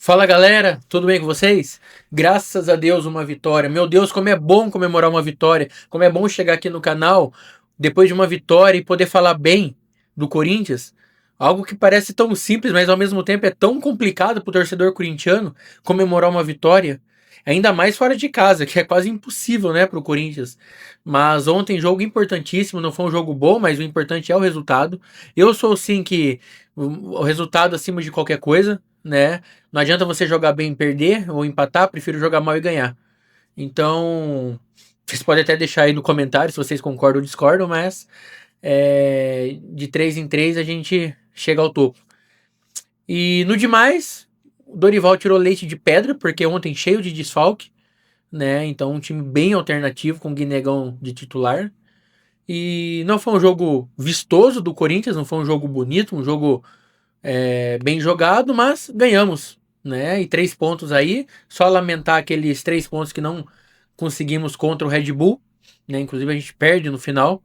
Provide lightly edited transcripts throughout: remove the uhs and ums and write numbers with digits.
Fala galera, tudo bem com vocês? Graças a Deus, uma vitória. Meu Deus, como é bom comemorar uma vitória. Como é bom chegar aqui no canal depois de uma vitória e poder falar bem do Corinthians. Algo que parece tão simples, mas ao mesmo tempo é tão complicado para o torcedor corintiano comemorar uma vitória. Ainda mais fora de casa, que é quase impossível, né, para o Corinthians. Mas ontem, jogo importantíssimo, não foi um jogo bom, mas o importante é o resultado. Eu sou sim que o resultado acima de qualquer coisa, né? Não adianta você jogar bem e perder ou empatar, prefiro jogar mal e ganhar. Então, vocês podem até deixar aí no comentário se vocês concordam ou discordam, mas de 3 em 3 a gente chega ao topo. E no demais, o Dorival tirou leite de pedra, porque ontem cheio de desfalque, né? Então, um time bem alternativo com o Guinegão de titular. E não foi um jogo vistoso do Corinthians, não foi um jogo bonito, um jogo bem jogado, mas ganhamos, né? E 3 pontos aí, só lamentar aqueles 3 pontos que não conseguimos contra o Red Bull, né? Inclusive a gente perde no final,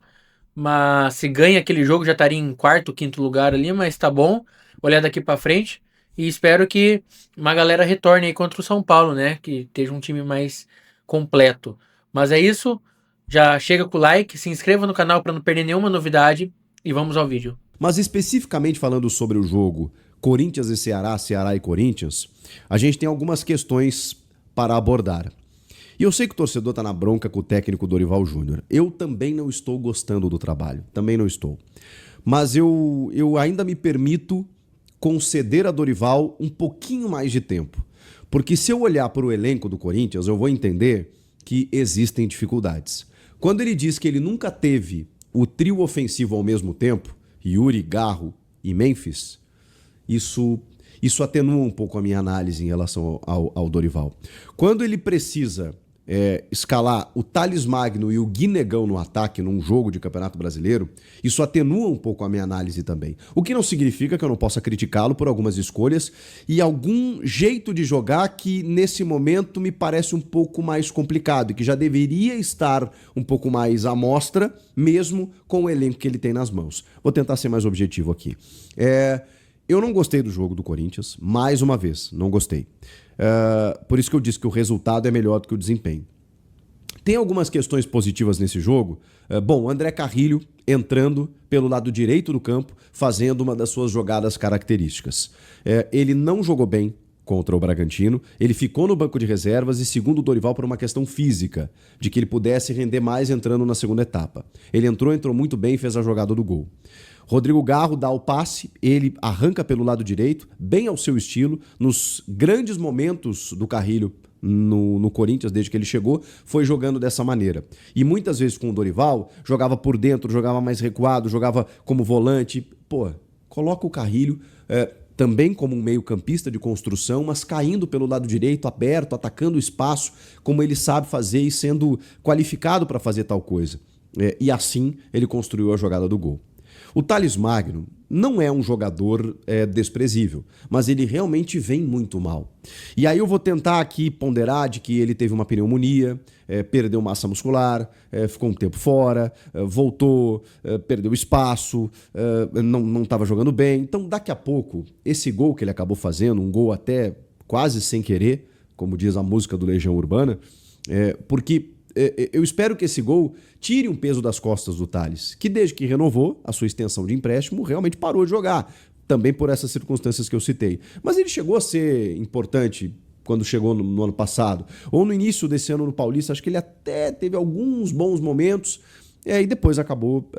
mas se ganha aquele jogo já estaria em quarto, quinto lugar ali, mas tá bom, olhar daqui para frente e espero que uma galera retorne aí contra o São Paulo, né? Que esteja um time mais completo. Mas é isso, já chega com o like, se inscreva no canal para não perder nenhuma novidade e vamos ao vídeo. Mas especificamente falando sobre o jogo Corinthians e Ceará, Ceará e Corinthians, a gente tem algumas questões para abordar. E eu sei que o torcedor tá na bronca com o técnico Dorival Júnior. Eu também não estou gostando do trabalho, também não estou. Mas eu ainda me permito conceder a Dorival um pouquinho mais de tempo. Porque se eu olhar para o elenco do Corinthians, eu vou entender que existem dificuldades. Quando ele diz que ele nunca teve o trio ofensivo ao mesmo tempo, Yuri, Garro e Memphis, isso atenua um pouco a minha análise em relação ao Dorival. Quando ele precisa escalar o Thales Magno e o Guinegão no ataque num jogo de Campeonato Brasileiro, isso atenua um pouco a minha análise também. O que não significa que eu não possa criticá-lo por algumas escolhas e algum jeito de jogar que nesse momento me parece um pouco mais complicado e que já deveria estar um pouco mais à mostra, mesmo com o elenco que ele tem nas mãos. Vou tentar ser mais objetivo aqui. Eu não gostei do jogo do Corinthians, mais uma vez, não gostei. Por isso que eu disse que o resultado é melhor do que o desempenho. Tem algumas questões positivas nesse jogo. Bom, André Carrilho entrando pelo lado direito do campo, fazendo uma das suas jogadas características. Ele não jogou bem contra o Bragantino, ele ficou no banco de reservas e, segundo o Dorival, por uma questão física, de que ele pudesse render mais entrando na segunda etapa. Ele entrou muito bem e fez a jogada do gol. Rodrigo Garro dá o passe, ele arranca pelo lado direito, bem ao seu estilo, nos grandes momentos do Carrilho no Corinthians, desde que ele chegou, foi jogando dessa maneira. E muitas vezes com o Dorival, jogava por dentro, jogava mais recuado, jogava como volante. Coloca o Carrilho também como um meio-campista de construção, mas caindo pelo lado direito, aberto, atacando o espaço, como ele sabe fazer e sendo qualificado para fazer tal coisa. E assim ele construiu a jogada do gol. O Thales Magno não é um jogador desprezível, mas ele realmente vem muito mal. E aí eu vou tentar aqui ponderar de que ele teve uma pneumonia, perdeu massa muscular, ficou um tempo fora, voltou, perdeu espaço, não estava jogando bem. Então daqui a pouco, esse gol que ele acabou fazendo, um gol até quase sem querer, como diz a música do Legião Urbana, porque eu espero que esse gol tire um peso das costas do Thales, que desde que renovou a sua extensão de empréstimo, realmente parou de jogar, também por essas circunstâncias que eu citei. Mas ele chegou a ser importante quando chegou no ano passado, ou no início desse ano no Paulista, acho que ele até teve alguns bons momentos, e depois acabou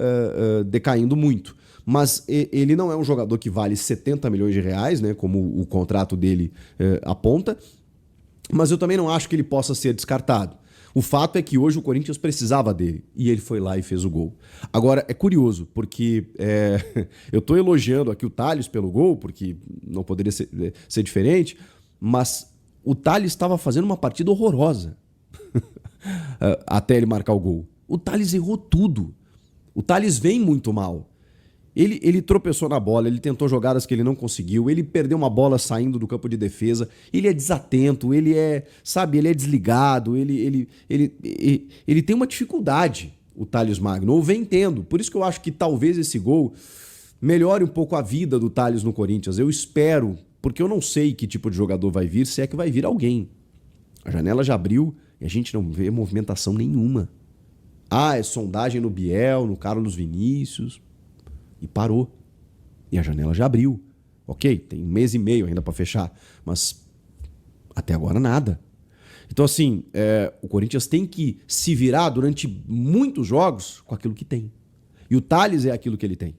decaindo muito. Mas ele não é um jogador que vale 70 milhões de reais, né, como o contrato dele aponta, mas eu também não acho que ele possa ser descartado. O fato é que hoje o Corinthians precisava dele e ele foi lá e fez o gol. Agora, é curioso, porque eu estou elogiando aqui o Thales pelo gol, porque não poderia ser diferente, mas o Thales estava fazendo uma partida horrorosa até ele marcar o gol. O Thales errou tudo. O Thales vem muito mal. Ele tropeçou na bola, ele tentou jogadas que ele não conseguiu, ele perdeu uma bola saindo do campo de defesa, ele é desatento, ele é desligado, ele tem uma dificuldade, o Thales Magno, ou vem tendo. Por isso que eu acho que talvez esse gol melhore um pouco a vida do Thales no Corinthians. Eu espero porque eu não sei que tipo de jogador vai vir, se é que vai vir alguém. A janela já abriu e a gente não vê movimentação nenhuma. Ah, é sondagem no Biel, no Carlos Vinícius. E parou. E a janela já abriu. Ok, tem 1 mês e meio ainda para fechar, mas até agora nada. Então, assim, o Corinthians tem que se virar durante muitos jogos com aquilo que tem. E o Tales é aquilo que ele tem.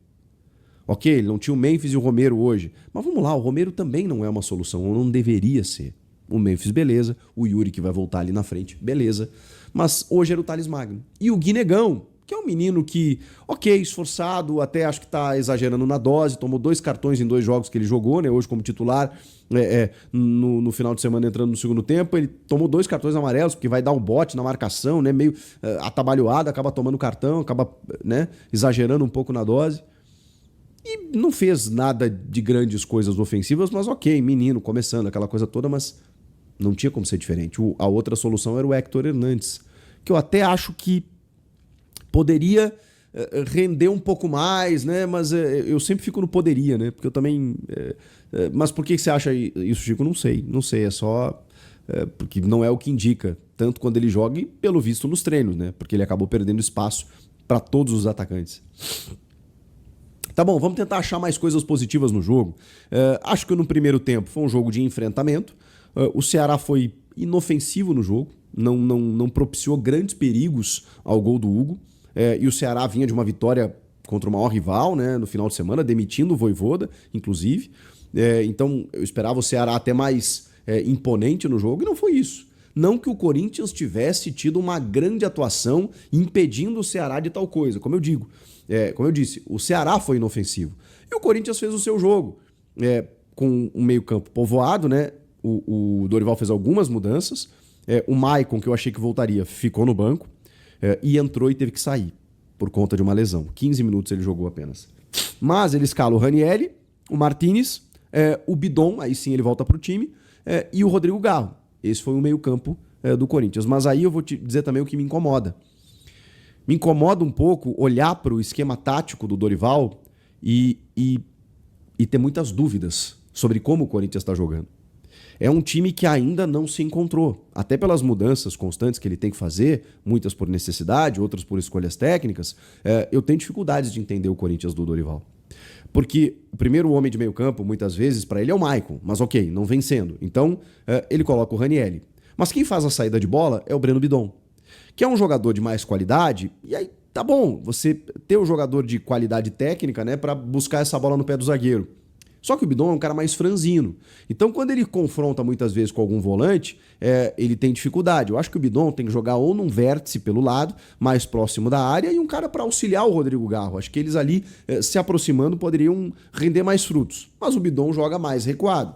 Ok, ele não tinha o Memphis e o Romero hoje. Mas vamos lá, o Romero também não é uma solução, ou não deveria ser. O Memphis, beleza. O Yuri, que vai voltar ali na frente, beleza. Mas hoje era o Thales Magno. E o Guinegão, que é um menino que, ok, esforçado, até acho que tá exagerando na dose, tomou 2 cartões em 2 jogos que ele jogou, né? Hoje como titular, no final de semana entrando no segundo tempo, ele tomou 2 cartões amarelos, porque vai dar um bote na marcação, né? Meio atabalhoado, acaba tomando cartão, acaba, né, exagerando um pouco na dose. E não fez nada de grandes coisas ofensivas, mas ok, menino, começando, aquela coisa toda, mas não tinha como ser diferente. A outra solução era o Héctor Hernandes, que eu até acho que poderia render um pouco mais, né? Mas eu sempre fico no poderia, né? Porque eu também... mas por que você acha isso, Chico? Não sei. Não sei, é só... porque não é o que indica, tanto quando ele joga e pelo visto nos treinos, né? Porque ele acabou perdendo espaço para todos os atacantes. Tá bom, vamos tentar achar mais coisas positivas no jogo. Acho que no primeiro tempo foi um jogo de enfrentamento. O Ceará foi inofensivo no jogo, não propiciou grandes perigos ao gol do Hugo. E o Ceará vinha de uma vitória contra o maior rival, né, no final de semana, demitindo o Vojvoda, inclusive. Então eu esperava o Ceará até mais imponente no jogo, e não foi isso. Não que o Corinthians tivesse tido uma grande atuação impedindo o Ceará de tal coisa, como eu digo. Como eu disse, o Ceará foi inofensivo. E o Corinthians fez o seu jogo, com um meio-campo povoado, né? O Dorival fez algumas mudanças. O Maicon, que eu achei que voltaria, ficou no banco. E entrou e teve que sair por conta de uma lesão. 15 minutos ele jogou apenas. Mas ele escala o Ranieri, o Martinez, o Bidon, aí sim ele volta para o time, e o Rodrigo Garro. Esse foi o meio-campo do Corinthians. Mas aí eu vou te dizer também o que me incomoda. Me incomoda um pouco olhar para o esquema tático do Dorival e ter muitas dúvidas sobre como o Corinthians está jogando. É um time que ainda não se encontrou, até pelas mudanças constantes que ele tem que fazer, muitas por necessidade, outras por escolhas técnicas. Eu tenho dificuldades de entender o Corinthians do Dorival. Porque o primeiro homem de meio campo, muitas vezes, para ele é o Maicon, mas ok, não vem sendo. Então, ele coloca o Ranieri. Mas quem faz a saída de bola é o Breno Bidon, que é um jogador de mais qualidade, e aí tá bom você ter o jogador de qualidade técnica, né, para buscar essa bola no pé do zagueiro. Só que o Bidon é um cara mais franzino. Então, quando ele confronta muitas vezes com algum volante, ele tem dificuldade. Eu acho que o Bidon tem que jogar ou num vértice pelo lado, mais próximo da área, e um cara para auxiliar o Rodrigo Garro. Acho que eles ali, se aproximando, poderiam render mais frutos. Mas o Bidon joga mais recuado.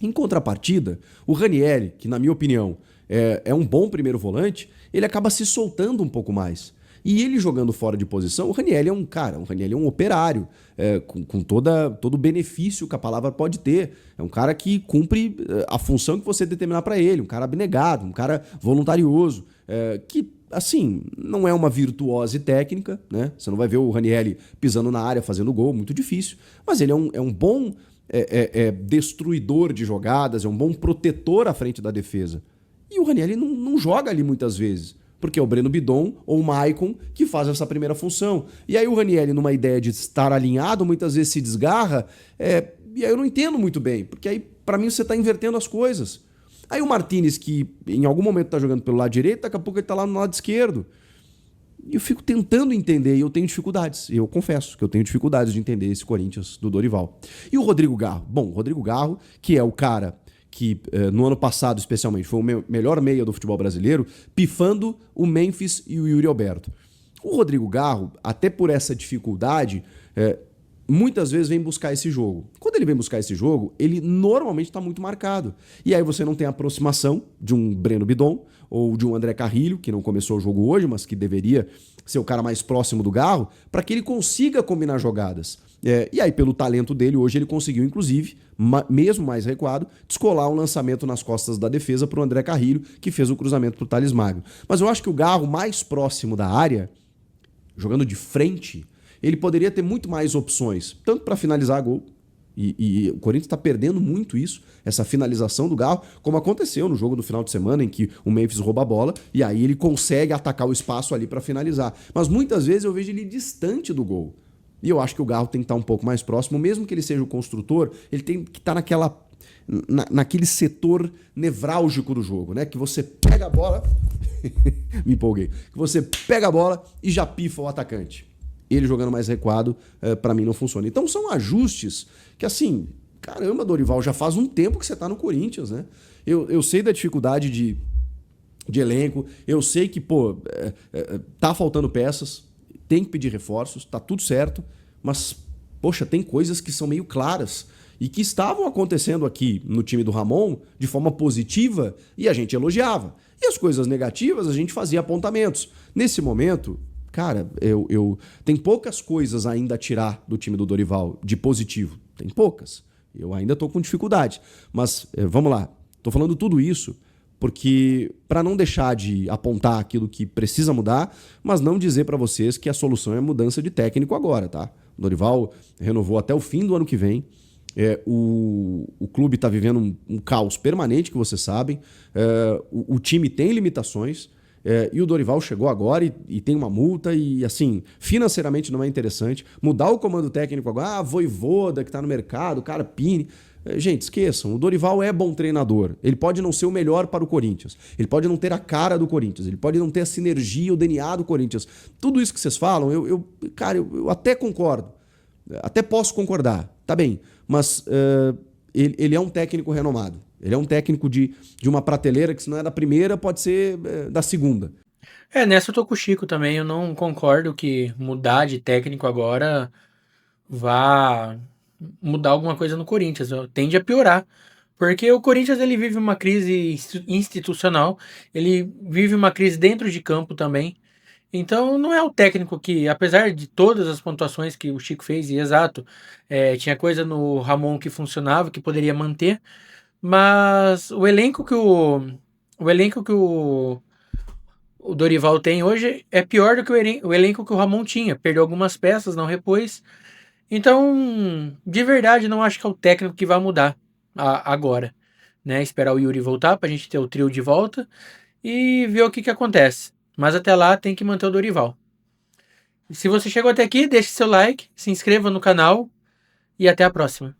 Em contrapartida, o Ranieri, que na minha opinião é um bom primeiro volante, ele acaba se soltando um pouco mais. E ele jogando fora de posição, o Ranieri é um cara, o Ranieri é um operário, com todo o benefício que a palavra pode ter. É um cara que cumpre a função que você determinar para ele, um cara abnegado, um cara voluntarioso, que, assim, não é uma virtuose técnica, né? Você não vai ver o Ranieri pisando na área, fazendo gol, muito difícil, mas ele é um bom destruidor de jogadas, é um bom protetor à frente da defesa. E o Ranieri não joga ali muitas vezes, porque é o Breno Bidon ou o Maicon que faz essa primeira função. E aí o Ranieri, numa ideia de estar alinhado, muitas vezes se desgarra, e aí eu não entendo muito bem, porque aí para mim você está invertendo as coisas. Aí o Martinez, que em algum momento está jogando pelo lado direito, daqui a pouco ele está lá no lado esquerdo. E eu fico tentando entender, e eu tenho dificuldades. Eu confesso que eu tenho dificuldades de entender esse Corinthians do Dorival. E o Rodrigo Garro? Bom, o Rodrigo Garro, que é o cara que no ano passado especialmente foi o melhor meia do futebol brasileiro, pifando o Memphis e o Yuri Alberto. O Rodrigo Garro, até por essa dificuldade, muitas vezes vem buscar esse jogo. Quando ele vem buscar esse jogo, ele normalmente está muito marcado. E aí você não tem a aproximação de um Breno Bidon ou de um André Carrilho, que não começou o jogo hoje, mas que deveria ser o cara mais próximo do Garro, para que ele consiga combinar jogadas. E aí, pelo talento dele, hoje ele conseguiu, inclusive, mesmo mais recuado, descolar um lançamento nas costas da defesa para o André Carrilho, que fez o cruzamento para o Thales Magno. Mas eu acho que o Garro, mais próximo da área, jogando de frente, ele poderia ter muito mais opções, tanto para finalizar gol, E o Corinthians está perdendo muito isso, essa finalização do Garro, como aconteceu no jogo do final de semana, em que o Memphis rouba a bola e aí ele consegue atacar o espaço ali para finalizar. Mas muitas vezes eu vejo ele distante do gol. E eu acho que o Garro tem que estar um pouco mais próximo, mesmo que ele seja o construtor, ele tem que estar naquele setor nevrálgico do jogo, né? Que você pega a bola, me empolguei, que você pega a bola e já pifa o atacante. Ele jogando mais recuado, pra mim não funciona. Então são ajustes que, assim, caramba, Dorival, já faz um tempo que você tá no Corinthians, né? Eu sei da dificuldade de elenco, eu sei que, pô, tá faltando peças, tem que pedir reforços, tá tudo certo, mas, poxa, tem coisas que são meio claras e que estavam acontecendo aqui no time do Ramon de forma positiva e a gente elogiava. E as coisas negativas a gente fazia apontamentos. Nesse momento, cara, tem poucas coisas ainda a tirar do time do Dorival de positivo. Tem poucas. Eu ainda tô com dificuldade. Mas vamos lá. Tô falando tudo isso porque para não deixar de apontar aquilo que precisa mudar, mas não dizer para vocês que a solução é mudança de técnico agora, tá? O Dorival renovou até o fim do ano que vem. O clube está vivendo um caos permanente, que vocês sabem. O time tem limitações. E o Dorival chegou agora e tem uma multa e, assim, financeiramente não é interessante. Mudar o comando técnico agora, Vojvoda, que tá no mercado, Carpini. Gente, esqueçam, o Dorival é bom treinador. Ele pode não ser o melhor para o Corinthians. Ele pode não ter a cara do Corinthians. Ele pode não ter a sinergia, o DNA do Corinthians. Tudo isso que vocês falam, cara, eu até concordo. Até posso concordar, tá bem. Mas ele é um técnico renomado. Ele é um técnico de uma prateleira que, se não é da primeira, pode ser da segunda. Nessa eu tô com o Chico também. Eu não concordo que mudar de técnico agora vá mudar alguma coisa no Corinthians. Tende a piorar. Porque o Corinthians ele vive uma crise institucional, ele vive uma crise dentro de campo também. Então não é o técnico que, apesar de todas as pontuações que o Chico fez, e exato, tinha coisa no Ramon que funcionava, que poderia manter, mas o elenco que o Dorival tem hoje é pior do que o elenco que o Ramon tinha. Perdeu algumas peças, não repôs. Então, de verdade, não acho que é o técnico que vai mudar agora. Né? Esperar o Yuri voltar pra gente ter o trio de volta e ver o que acontece. Mas até lá tem que manter o Dorival. Se você chegou até aqui, deixe seu like, se inscreva no canal e até a próxima.